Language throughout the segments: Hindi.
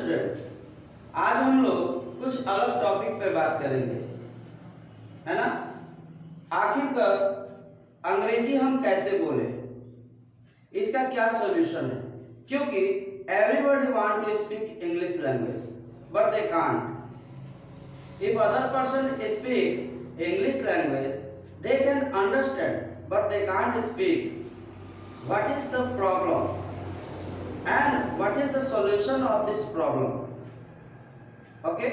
स्टूडेंट, आज हम लोग कुछ अलग टॉपिक पे बात करेंगे, है ना। आखिरकार अंग्रेजी हम कैसे बोले, इसका क्या सॉल्यूशन है, क्योंकि everybody want to speak English language but they can't. If other person speak English language they can understand but they can't speak. What is the problem and what is the solution of this problem? Okay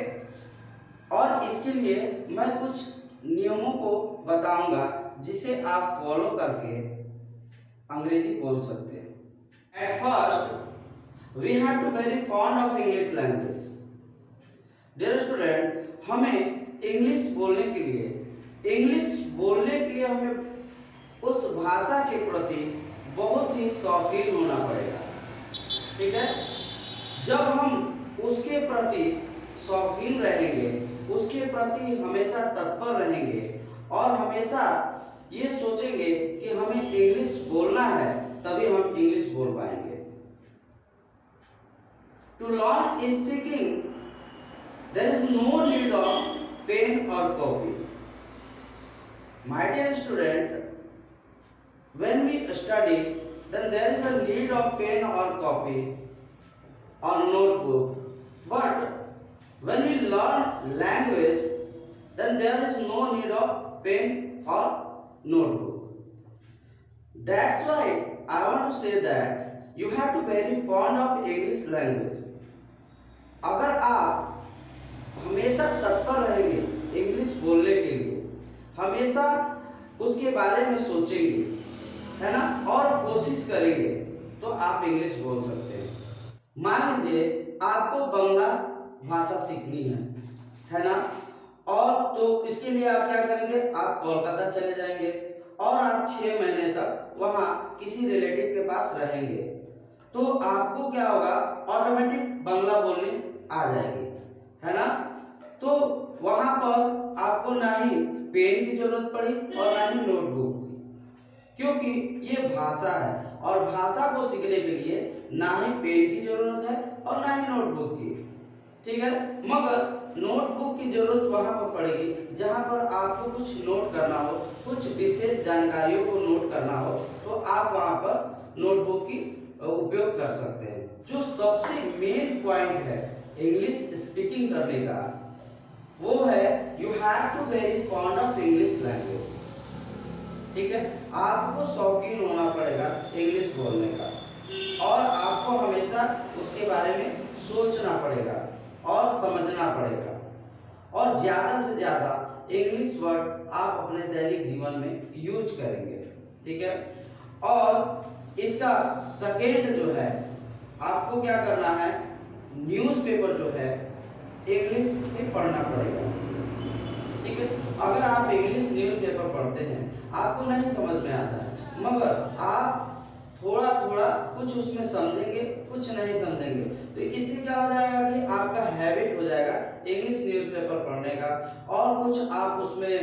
और इसके लिए मैं कुछ नियमों को बताऊंगा जिसे आप फॉलो करके अंग्रेजी बोल सकते हैं। At first we have to very fond of English language. Dear student, हमें इंग्लिश बोलने के लिए हमें उस भाषा के प्रति बहुत ही शौकीन होना पड़ेगा, ठीक है। जब हम उसके प्रति शौकीन रहेंगे, उसके प्रति हमेशा तत्पर रहेंगे और हमेशा ये सोचेंगे कि हमें इंग्लिश बोलना है, तभी हम इंग्लिश बोल पाएंगे। To learn speaking there is no need of pen और copy. My dear student, when we study then there is a need of pen or copy or notebook, but when we learn language then there is no need of pen or notebook. That's why I want to say that you have to be very fond of English language. अगर आप हमेशा तत्पर रहेंगे इंग्लिश बोलने के लिए, हमेशा उसके बारे में सोचेंगे, है ना, और कोशिश करेंगे, तो आप इंग्लिश बोल सकते हैं। मान लीजिए आपको बंगला भाषा सीखनी है ना, और तो इसके लिए आप क्या करेंगे, आप कोलकाता चले जाएंगे और आप 6 महीने तक वहाँ किसी रिलेटिव के पास रहेंगे, तो आपको क्या होगा, ऑटोमेटिक बंगला बोलनी आ जाएगी, है ना। तो वहाँ पर आपको ना ही पेन की जरूरत पड़ी और ना ही नोटबुक, क्योंकि ये भाषा है और भाषा को सीखने के लिए ना ही पेन की जरूरत है और ना ही नोटबुक की, ठीक है। मगर नोटबुक की जरूरत वहां पर पड़ेगी जहां पर आपको कुछ नोट करना हो, कुछ विशेष जानकारियों को नोट करना हो, तो आप वहां पर नोटबुक की उपयोग कर सकते हैं। जो सबसे मेन पॉइंट है इंग्लिश स्पीकिंग करने का, वो है you have to very fond of English language, ठीक है। आपको शौकीन होना पड़ेगा इंग्लिश बोलने का और आपको हमेशा उसके बारे में सोचना पड़ेगा और समझना पड़ेगा, और ज़्यादा से ज़्यादा इंग्लिश वर्ड आप अपने दैनिक जीवन में यूज करेंगे, ठीक है। और इसका सेकेंड जो है, आपको क्या करना है, न्यूज़पेपर जो है इंग्लिश में पढ़ना पड़ेगा, ठीक है। अगर आप इंग्लिश न्यूज़पेपर पढ़ते हैं, आपको नहीं समझ में आता है, मगर आप थोड़ा थोड़ा कुछ उसमें समझेंगे, कुछ नहीं समझेंगे, तो इससे क्या हो जाएगा कि आपका हैबिट हो जाएगा इंग्लिश न्यूज़पेपर पढ़ने का, और कुछ आप उसमें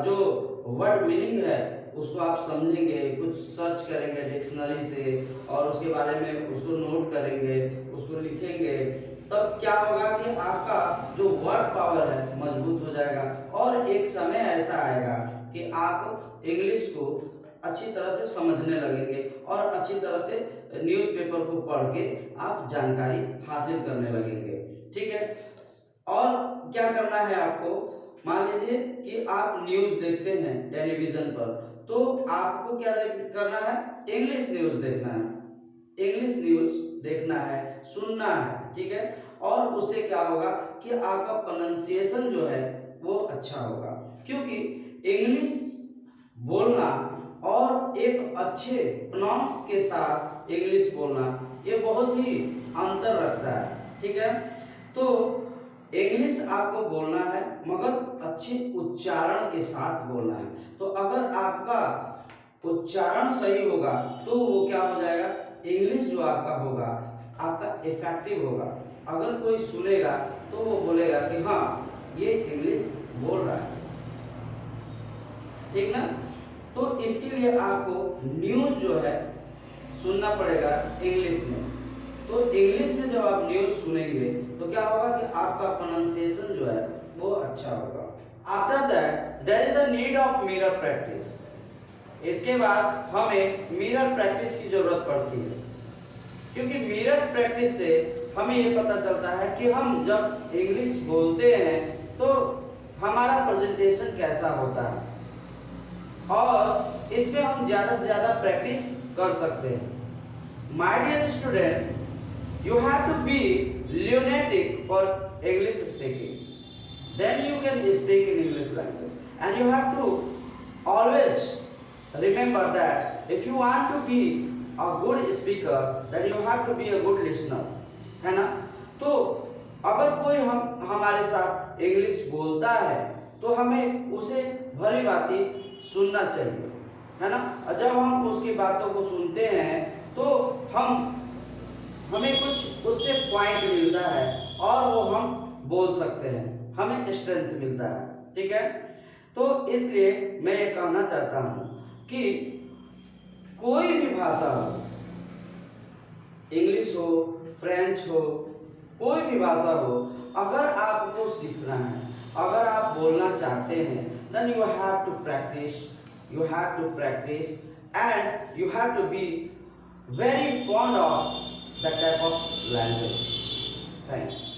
जो वर्ड मीनिंग है उसको आप समझेंगे, कुछ सर्च करेंगे डिक्शनरी से और उसके बारे में उसको नोट करेंगे, उसको लिखेंगे, तब क्या होगा कि आपका जो वर्ड पावर है मजबूत हो जाएगा, और एक समय ऐसा आएगा कि आप इंग्लिश को अच्छी तरह से समझने लगेंगे और अच्छी तरह से न्यूज़पेपर को पढ़ के आप जानकारी हासिल करने लगेंगे, ठीक है। और क्या करना है आपको, मान लीजिए कि आप न्यूज़ देखते हैं टेलीविज़न पर, तो आपको क्या करना है, इंग्लिश न्यूज़ देखना है, इंग्लिश न्यूज़ देखना है, सुनना है, ठीक है। और उससे क्या होगा कि आपका प्रोनाउंसिएशन जो है वो अच्छा होगा, क्योंकि इंग्लिश बोलना और एक अच्छे प्रोनाउंस के साथ इंग्लिश बोलना ये बहुत ही अंतर रखता है, ठीक है। तो इंग्लिश आपको बोलना है मगर अच्छे उच्चारण के साथ बोलना है, तो अगर आपका उच्चारण सही होगा तो वो क्या हो जाएगा, इंग्लिश जो आपका होगा आपका इफेक्टिव होगा। अगर कोई सुनेगा तो वो बोलेगा कि हाँ ये इंग्लिश बोल रहा है, ठीक ना। तो इसके लिए आपको न्यूज़ जो है सुनना पड़ेगा इंग्लिश में, तो इंग्लिश में जब आप न्यूज़ सुनेंगे तो क्या होगा कि आपका प्रोनाउंसिएशन जो है वो अच्छा होगा। After that there is a need of mirror practice. इसके बाद हमें मिरर प्रैक्टिस की जरूरत पड़ती है, क्योंकि मिरर प्रैक्टिस से हमें ये पता चलता है कि हम जब इंग्लिश बोलते हैं तो हमारा प्रेजेंटेशन कैसा होता है, और इसमें हम ज़्यादा से ज़्यादा प्रैक्टिस कर सकते हैं। My dear student, you have to be lunatic for English speaking, then you can speak in English language, and you have to always remember that if you want to be a good speaker, then you have to be a good listener, है ना। तो अगर कोई हमारे साथ इंग्लिश बोलता है तो हमें उसे भली भांति सुनना चाहिए, है ना। और जब हम उसकी बातों को सुनते हैं तो हमें कुछ उससे पॉइंट मिलता है और वो हम बोल सकते हैं, हमें स्ट्रेंथ मिलता है, ठीक है। तो इसलिए मैं ये कहना चाहता हूँ कि कोई भी भाषा हो, इंग्लिश हो, फ्रेंच हो, कोई भी भाषा हो, अगर आपको सीखना है, अगर आप बोलना चाहते हैं, then you have to practice, and you have to be very fond of that type of language. Thanks.